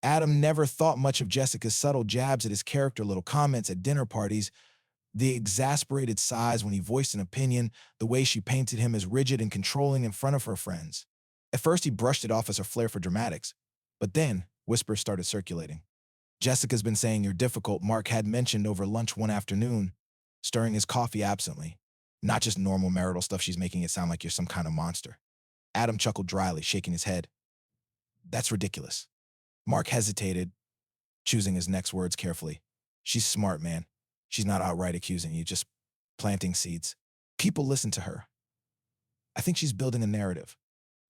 Adam never thought much of Jessica's subtle jabs at his character, little comments at dinner parties, the exasperated sighs when he voiced an opinion, the way she painted him as rigid and controlling in front of her friends. At first, he brushed it off as her flair for dramatics, but then whispers started circulating. Jessica's been saying you're difficult, Mark had mentioned over lunch one afternoon, stirring his coffee absently. Not just normal marital stuff, she's making it sound like you're some kind of monster. Adam chuckled dryly, shaking his head. That's ridiculous. Mark hesitated, choosing his next words carefully. She's smart, man. She's not outright accusing you, just planting seeds. People listen to her. I think she's building a narrative.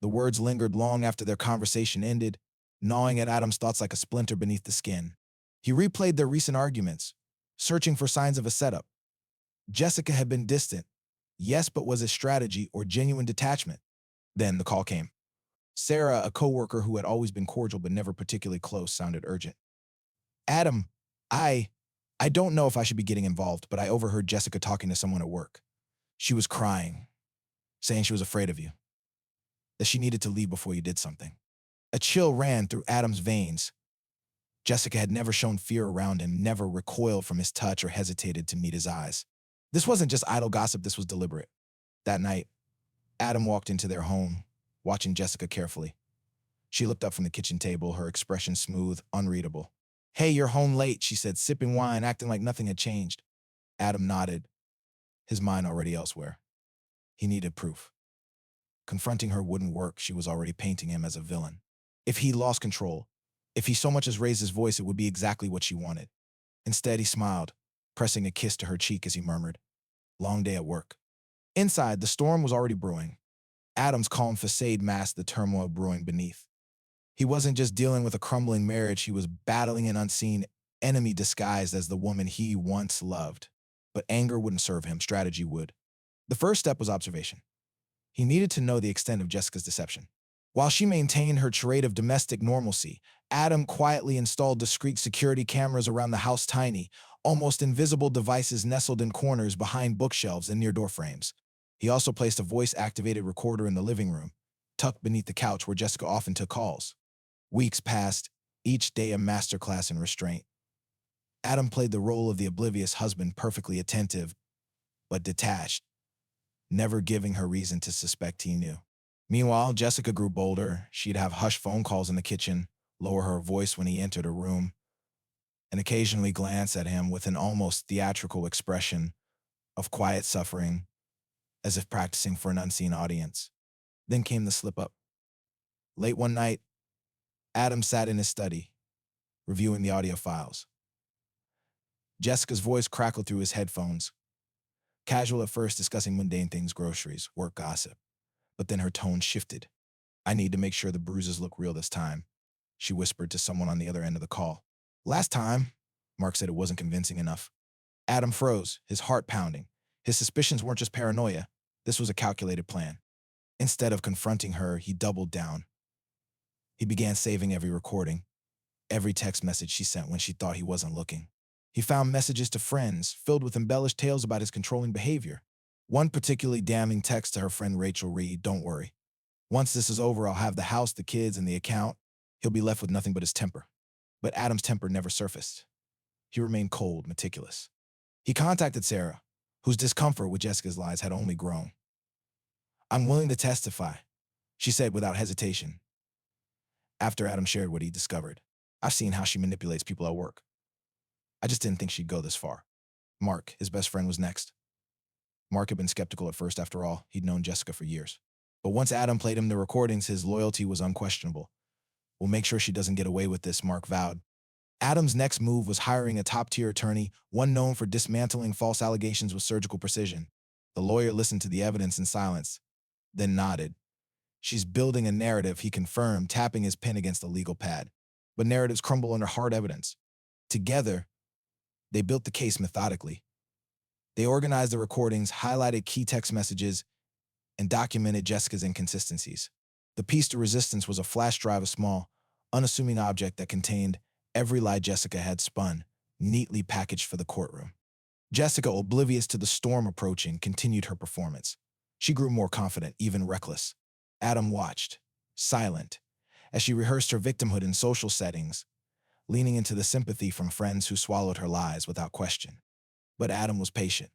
The words lingered long after their conversation ended, gnawing at Adam's thoughts like a splinter beneath the skin. He replayed their recent arguments, searching for signs of a setup. Jessica had been distant. Yes, but was it strategy or genuine detachment? Then the call came. Sarah, a coworker who had always been cordial but never particularly close, sounded urgent. Adam, I don't know if I should be getting involved, but I overheard Jessica talking to someone at work. She was crying, saying she was afraid of you, that she needed to leave before you did something. A chill ran through Adam's veins. Jessica had never shown fear around him, never recoiled from his touch or hesitated to meet his eyes. This wasn't just idle gossip, this was deliberate. That night, Adam walked into their home, watching Jessica carefully. She looked up from the kitchen table, her expression smooth, unreadable. Hey, you're home late, she said, sipping wine, acting like nothing had changed. Adam nodded, his mind already elsewhere. He needed proof. Confronting her wouldn't work, she was already painting him as a villain. If he lost control, if he so much as raised his voice, it would be exactly what she wanted. Instead, he smiled, pressing a kiss to her cheek as he murmured, long day at work. Inside, the storm was already brewing. Adam's calm facade masked the turmoil brewing beneath. He wasn't just dealing with a crumbling marriage, he was battling an unseen enemy disguised as the woman he once loved. But anger wouldn't serve him, strategy would. The first step was observation. He needed to know the extent of Jessica's deception. While she maintained her charade of domestic normalcy, Adam quietly installed discreet security cameras around the house, tiny, almost invisible devices nestled in corners behind bookshelves and near door frames. He also placed a voice-activated recorder in the living room, tucked beneath the couch where Jessica often took calls. Weeks passed, each day a masterclass in restraint. Adam played the role of the oblivious husband, perfectly attentive, but detached, never giving her reason to suspect he knew. Meanwhile, Jessica grew bolder. She'd have hushed phone calls in the kitchen, lower her voice when he entered a room, and occasionally glance at him with an almost theatrical expression of quiet suffering, as if practicing for an unseen audience. Then came the slip-up. Late one night, Adam sat in his study, reviewing the audio files. Jessica's voice crackled through his headphones, casual at first, discussing mundane things, groceries, work gossip. But then her tone shifted. I need to make sure the bruises look real this time, she whispered to someone on the other end of the call. Last time, Mark said it wasn't convincing enough. Adam froze, his heart pounding. His suspicions weren't just paranoia. This was a calculated plan. Instead of confronting her, he doubled down. He began saving every recording, every text message she sent when she thought he wasn't looking. He found messages to friends filled with embellished tales about his controlling behavior. One particularly damning text to her friend Rachel read, "Don't worry. Once this is over, I'll have the house, the kids, and the account. He'll be left with nothing but his temper." But Adam's temper never surfaced. He remained cold, meticulous. He contacted Sarah, whose discomfort with Jessica's lies had only grown. "I'm willing to testify," she said without hesitation, after Adam shared what he discovered. "I've seen how she manipulates people at work. I just didn't think she'd go this far." Mark, his best friend, was next. Mark had been skeptical at first. After all, he'd known Jessica for years. But once Adam played him the recordings, his loyalty was unquestionable. "We'll make sure she doesn't get away with this," Mark vowed. Adam's next move was hiring a top-tier attorney, one known for dismantling false allegations with surgical precision. The lawyer listened to the evidence in silence, then nodded. "She's building a narrative," he confirmed, tapping his pen against the legal pad. But narratives crumble under hard evidence. Together, they built the case methodically. They organized the recordings, highlighted key text messages, and documented Jessica's inconsistencies. The piece de resistance was a flash drive, a small, unassuming object that contained every lie Jessica had spun, neatly packaged for the courtroom. Jessica, oblivious to the storm approaching, continued her performance. She grew more confident, even reckless. Adam watched, silent, as she rehearsed her victimhood in social settings, leaning into the sympathy from friends who swallowed her lies without question. But Adam was patient.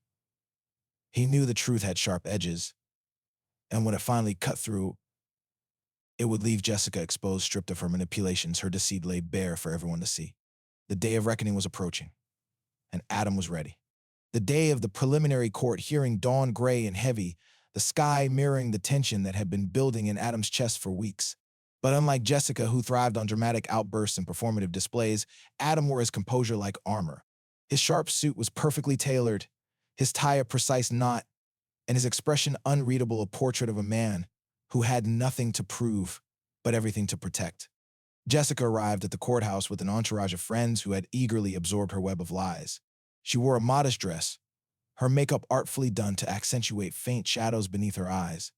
He knew the truth had sharp edges, and when it finally cut through, it would leave Jessica exposed, stripped of her manipulations, her deceit laid bare for everyone to see. The day of reckoning was approaching, and Adam was ready. The day of the preliminary court hearing dawned gray and heavy, the sky mirroring the tension that had been building in Adam's chest for weeks. But unlike Jessica, who thrived on dramatic outbursts and performative displays, Adam wore his composure like armor. His sharp suit was perfectly tailored, his tie a precise knot, and his expression unreadable, a portrait of a man who had nothing to prove but everything to protect. Jessica arrived at the courthouse with an entourage of friends who had eagerly absorbed her web of lies. She wore a modest dress, her makeup artfully done to accentuate faint shadows beneath her eyes,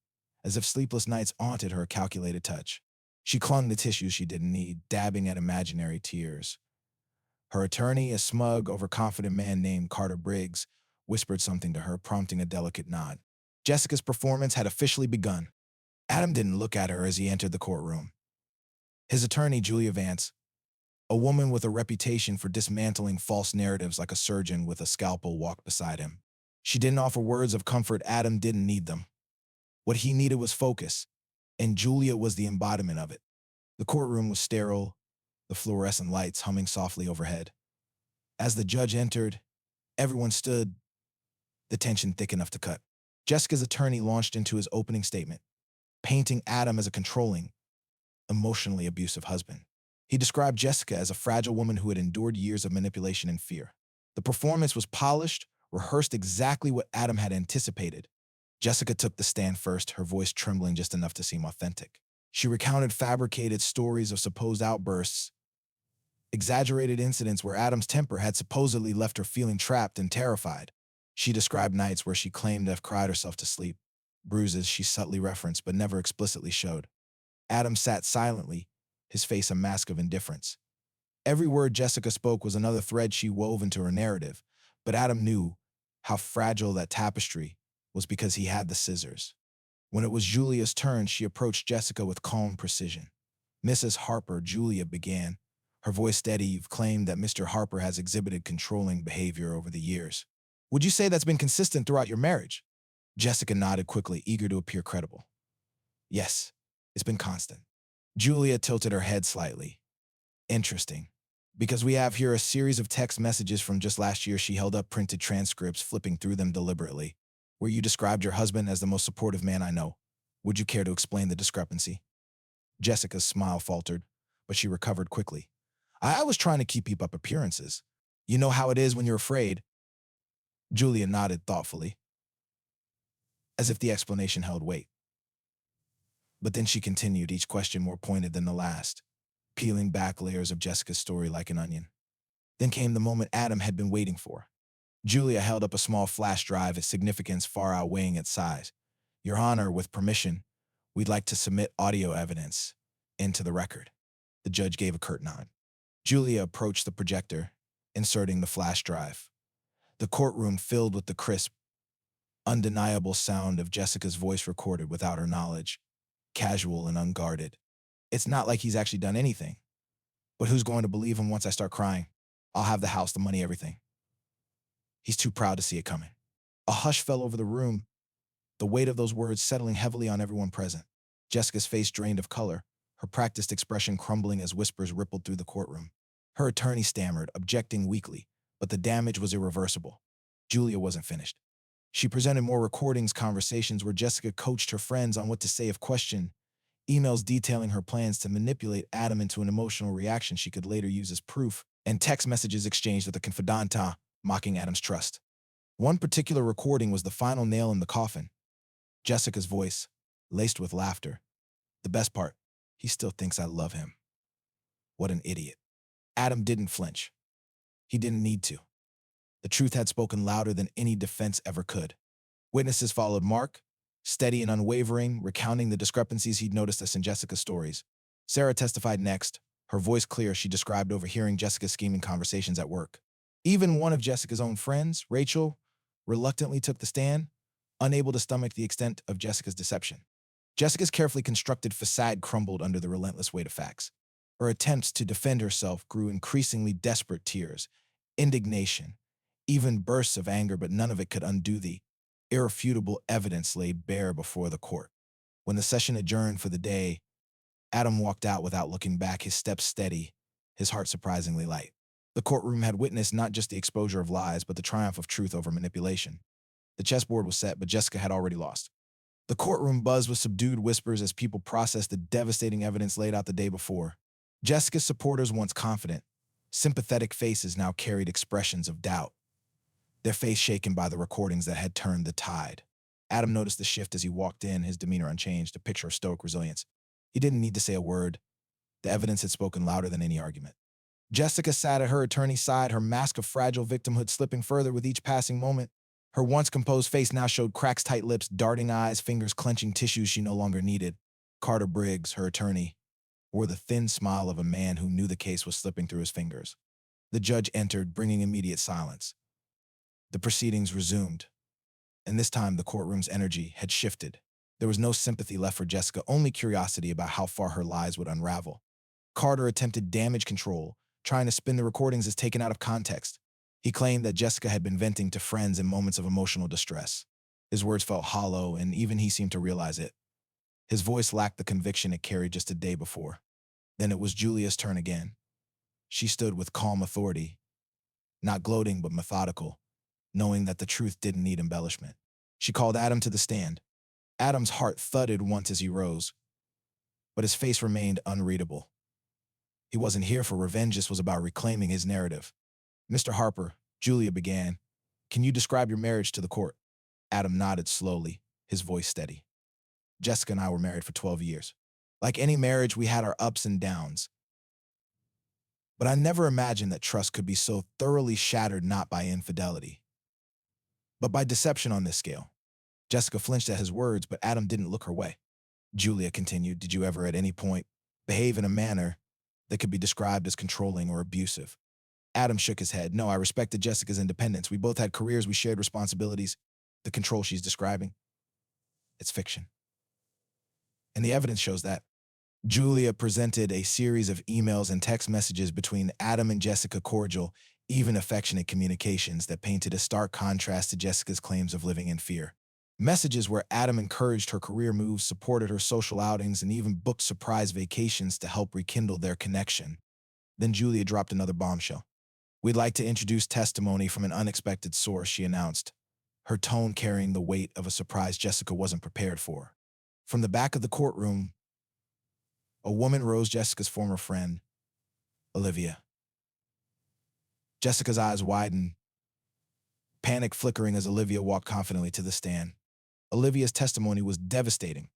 as if sleepless nights haunted her calculated touch. She clung to tissues she didn't need, dabbing at imaginary tears. Her attorney, a smug, overconfident man named Carter Briggs, whispered something to her, prompting a delicate nod. Jessica's performance had officially begun. Adam didn't look at her as he entered the courtroom. His attorney, Julia Vance, a woman with a reputation for dismantling false narratives like a surgeon with a scalpel, walked beside him. She didn't offer words of comfort. Adam didn't need them. What he needed was focus, and Julia was the embodiment of it. The courtroom was sterile, the fluorescent lights humming softly overhead. As the judge entered, everyone stood, the tension thick enough to cut. Jessica's attorney launched into his opening statement, painting Adam as a controlling, emotionally abusive husband. He described Jessica as a fragile woman who had endured years of manipulation and fear. The performance was polished, rehearsed exactly what Adam had anticipated. Jessica took the stand first, her voice trembling just enough to seem authentic. She recounted fabricated stories of supposed outbursts, exaggerated incidents where Adam's temper had supposedly left her feeling trapped and terrified. She described nights where she claimed to have cried herself to sleep, bruises she subtly referenced but never explicitly showed. Adam sat silently, his face a mask of indifference. Every word Jessica spoke was another thread she wove into her narrative, but Adam knew how fragile that tapestry was because he had the scissors. When it was Julia's turn, she approached Jessica with calm precision. "Mrs. Harper," Julia began, her voice steady, "you've claimed that Mr. Harper has exhibited controlling behavior over the years. Would you say that's been consistent throughout your marriage?" Jessica nodded quickly, eager to appear credible. "Yes, it's been constant." Julia tilted her head slightly. "Interesting. Because we have here a series of text messages from just last year." She held up printed transcripts, flipping through them deliberately, "where you described your husband as the most supportive man I know. Would you care to explain the discrepancy?" Jessica's smile faltered, but she recovered quickly. I was trying to keep up appearances. You know how it is when you're afraid." Julia nodded thoughtfully, as if the explanation held weight. But then she continued, each question more pointed than the last, peeling back layers of Jessica's story like an onion. Then came the moment Adam had been waiting for. Julia held up a small flash drive, its significance far outweighing its size. "Your Honor, with permission, we'd like to submit audio evidence into the record." The judge gave a curt nod. Julia approached the projector, inserting the flash drive. The courtroom filled with the crisp, undeniable sound of Jessica's voice recorded without her knowledge, casual and unguarded. "It's not like he's actually done anything. But who's going to believe him once I start crying? I'll have the house, the money, everything. He's too proud to see it coming." A hush fell over the room, the weight of those words settling heavily on everyone present. Jessica's face drained of color, her practiced expression crumbling as whispers rippled through the courtroom. Her attorney stammered, objecting weakly, but the damage was irreversible. Julia wasn't finished. She presented more recordings, conversations where Jessica coached her friends on what to say if questioned, emails detailing her plans to manipulate Adam into an emotional reaction she could later use as proof, and text messages exchanged with a confidante, mocking Adam's trust. One particular recording was the final nail in the coffin. Jessica's voice, laced with laughter. "The best part, he still thinks I love him. What an idiot." Adam didn't flinch. He didn't need to. The truth had spoken louder than any defense ever could. Witnesses followed Mark, steady and unwavering, recounting the discrepancies he'd noticed in Jessica's stories. Sarah testified next, her voice clear. She described overhearing Jessica's scheming conversations at work. Even one of Jessica's own friends, Rachel, reluctantly took the stand, unable to stomach the extent of Jessica's deception. Jessica's carefully constructed facade crumbled under the relentless weight of facts. Her attempts to defend herself grew increasingly desperate tears, indignation, even bursts of anger, but none of it could undo the irrefutable evidence laid bare before the court. When the session adjourned for the day, Adam walked out without looking back, his steps steady, his heart surprisingly light. The courtroom had witnessed not just the exposure of lies, but the triumph of truth over manipulation. The chessboard was set, but Jessica had already lost. The courtroom buzzed with subdued whispers as people processed the devastating evidence laid out the day before. Jessica's supporters, once confident, sympathetic faces now carried expressions of doubt, their face shaken by the recordings that had turned the tide. Adam noticed the shift as he walked in, his demeanor unchanged, a picture of stoic resilience. He didn't need to say a word. The evidence had spoken louder than any argument. Jessica sat at her attorney's side, her mask of fragile victimhood slipping further with each passing moment. Her once composed face now showed cracks, tight lips, darting eyes, fingers clenching tissues she no longer needed. Carter Briggs, her attorney, wore the thin smile of a man who knew the case was slipping through his fingers. The judge entered, bringing immediate silence. The proceedings resumed, and this time the courtroom's energy had shifted. There was no sympathy left for Jessica, only curiosity about how far her lies would unravel. Carter attempted damage control, trying to spin the recordings as taken out of context. He claimed that Jessica had been venting to friends in moments of emotional distress. His words felt hollow, and even he seemed to realize it. His voice lacked the conviction it carried just a day before. Then it was Julia's turn again. She stood with calm authority, not gloating but methodical, knowing that the truth didn't need embellishment. She called Adam to the stand. Adam's heart thudded once as he rose, but his face remained unreadable. He wasn't here for revenge, this was about reclaiming his narrative. "Mr. Harper," Julia began, "can you describe your marriage to the court?" Adam nodded slowly, his voice steady. "Jessica and I were married for 12 years. Like any marriage, we had our ups and downs. But I never imagined that trust could be so thoroughly shattered not by infidelity, but by deception on this scale." Jessica flinched at his words, but Adam didn't look her way. Julia continued, "Did you ever at any point behave in a manner that could be described as controlling or abusive?" Adam shook his head. "No, I respected Jessica's independence. We both had careers, we shared responsibilities. The control she's describing, it's fiction. And the evidence shows that." Julia presented a series of emails and text messages between Adam and Jessica, cordial, even affectionate communications that painted a stark contrast to Jessica's claims of living in fear. Messages where Adam encouraged her career moves, supported her social outings, and even booked surprise vacations to help rekindle their connection. Then Julia dropped another bombshell. "We'd like to introduce testimony from an unexpected source," she announced, her tone carrying the weight of a surprise Jessica wasn't prepared for. From the back of the courtroom, a woman rose, Jessica's former friend, Olivia. Jessica's eyes widened, panic flickering as Olivia walked confidently to the stand. Olivia's testimony was devastating.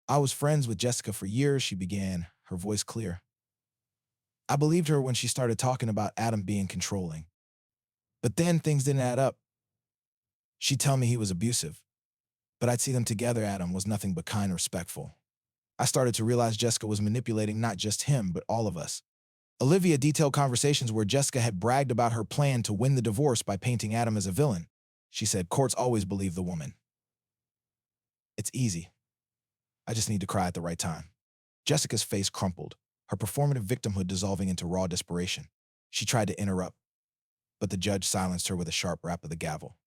"I was friends with Jessica for years," she began, her voice clear. "I believed her when she started talking about Adam being controlling. But then things didn't add up. She'd tell me he was abusive, but I'd see them together. Adam was nothing but kind and respectful. I started to realize Jessica was manipulating not just him, but all of us." Olivia detailed conversations where Jessica had bragged about her plan to win the divorce by painting Adam as a villain. She said, "Courts always believe the woman. It's easy. I just need to cry at the right time." Jessica's face crumpled, her performative victimhood dissolving into raw desperation. She tried to interrupt, but the judge silenced her with a sharp rap of the gavel.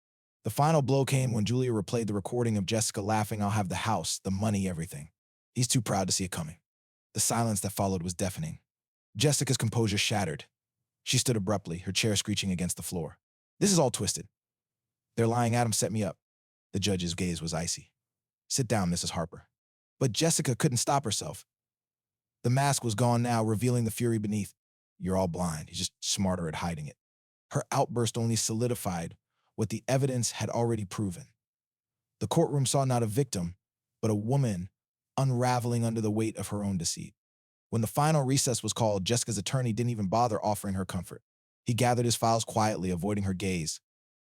The final blow came when Julia replayed the recording of Jessica laughing, "I'll have the house, the money, everything. He's too proud to see it coming." The silence that followed was deafening. Jessica's composure shattered. She stood abruptly, her chair screeching against the floor. "This is all twisted. They're lying. Adam set me up." The judge's gaze was icy. "Sit down, Mrs. Harper." But Jessica couldn't stop herself. The mask was gone now, revealing the fury beneath. "You're all blind. He's just smarter at hiding it." Her outburst only solidified what the evidence had already proven. The courtroom saw not a victim, but a woman unraveling under the weight of her own deceit. When the final recess was called, Jessica's attorney didn't even bother offering her comfort. He gathered his files quietly, avoiding her gaze.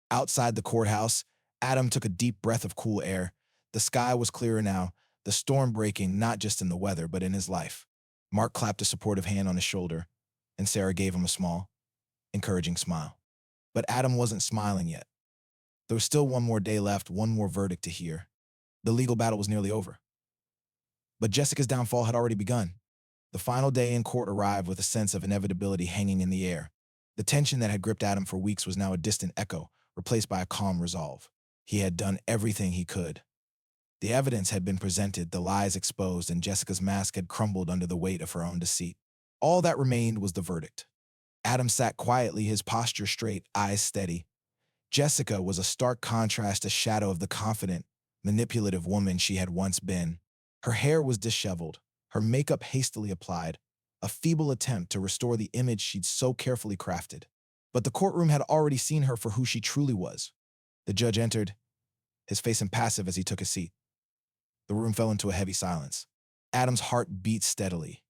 Outside the courthouse, Adam took a deep breath of cool air. The sky was clearer now, the storm breaking not just in the weather, but in his life. Mark clapped a supportive hand on his shoulder, and Sarah gave him a small, encouraging smile. But Adam wasn't smiling yet. There was still one more day left, one more verdict to hear. The legal battle was nearly over. But Jessica's downfall had already begun. The final day in court arrived with a sense of inevitability hanging in the air. The tension that had gripped Adam for weeks was now a distant echo, replaced by a calm resolve. He had done everything he could. The evidence had been presented, the lies exposed, and Jessica's mask had crumbled under the weight of her own deceit. All that remained was the verdict. Adam sat quietly, his posture straight, eyes steady. Jessica was a stark contrast, a shadow of the confident, manipulative woman she had once been. Her hair was disheveled, her makeup hastily applied, a feeble attempt to restore the image she'd so carefully crafted. But the courtroom had already seen her for who she truly was. The judge entered, his face impassive as he took a seat. The room fell into a heavy silence. Adam's heart beat steadily,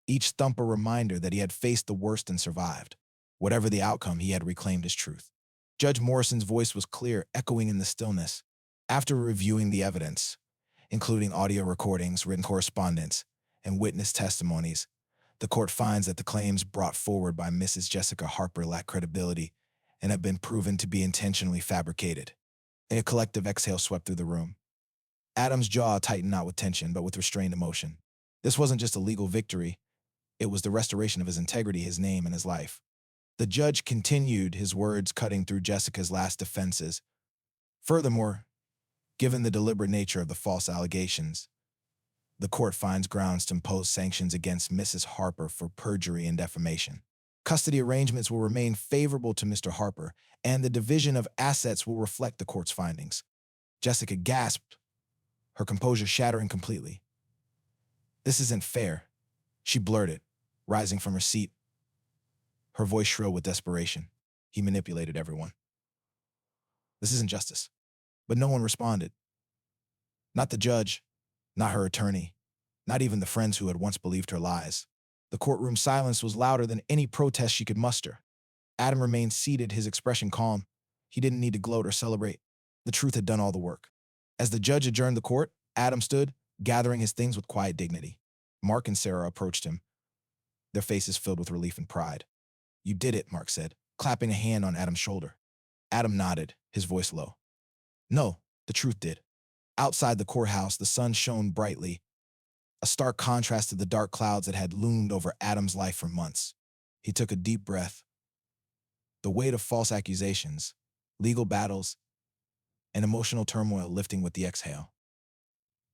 each thump a reminder that he had faced the worst and survived. Whatever the outcome, he had reclaimed his truth. Judge Morrison's voice was clear, echoing in the stillness. After reviewing the evidence, including audio recordings, written correspondence, and witness testimonies, the court finds that the claims brought forward by Mrs. Jessica Harper lack credibility and have been proven to be intentionally fabricated. A collective exhale swept through the room. Adam's jaw tightened not with tension, but with restrained emotion. This wasn't just a legal victory. It was the restoration of his integrity, his name, and his life. The judge continued, his words cutting through Jessica's last defenses. Furthermore, given the deliberate nature of the false allegations, the court finds grounds to impose sanctions against Mrs. Harper for perjury and defamation. Custody arrangements will remain favorable to Mr. Harper, and the division of assets will reflect the court's findings. Jessica gasped, her composure shattering completely. "This isn't fair," she blurted, rising from her seat, her voice shrill with desperation. He manipulated everyone. "This isn't justice." But no one responded. Not the judge, not her attorney, not even the friends who had once believed her lies. The courtroom silence was louder than any protest she could muster. Adam remained seated, his expression calm. He didn't need to gloat or celebrate. The truth had done all the work. As the judge adjourned the court, Adam stood, gathering his things with quiet dignity. Mark and Sarah approached him, their faces filled with relief and pride. "You did it," Mark said, clapping a hand on Adam's shoulder. Adam nodded, his voice low. "No, the truth did." Outside the courthouse, the sun shone brightly, a stark contrast to the dark clouds that had loomed over Adam's life for months. He took a deep breath. The weight of false accusations, legal battles, and emotional turmoil lifting with the exhale.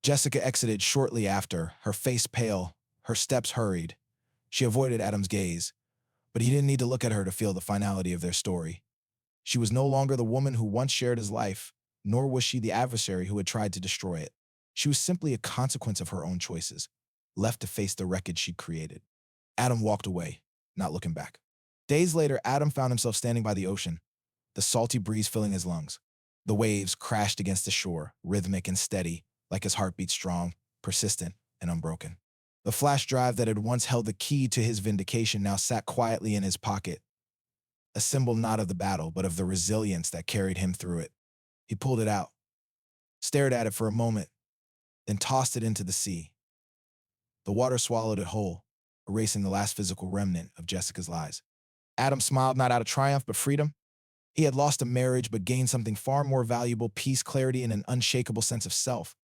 Jessica exited shortly after, her face pale, her steps hurried. She avoided Adam's gaze, but he didn't need to look at her to feel the finality of their story. She was no longer the woman who once shared his life, nor was she the adversary who had tried to destroy it. She was simply a consequence of her own choices, left to face the wreckage she'd created. Adam walked away, not looking back. Days later, Adam found himself standing by the ocean, the salty breeze filling his lungs. The waves crashed against the shore, rhythmic and steady, like his heartbeat strong, persistent, and unbroken. The flash drive that had once held the key to his vindication now sat quietly in his pocket, a symbol not of the battle, but of the resilience that carried him through it. He pulled it out, stared at it for a moment, then tossed it into the sea. The water swallowed it whole, erasing the last physical remnant of Jessica's lies. Adam smiled not out of triumph, but freedom. He had lost a marriage, but gained something far more valuable: peace, clarity, and an unshakable sense of self.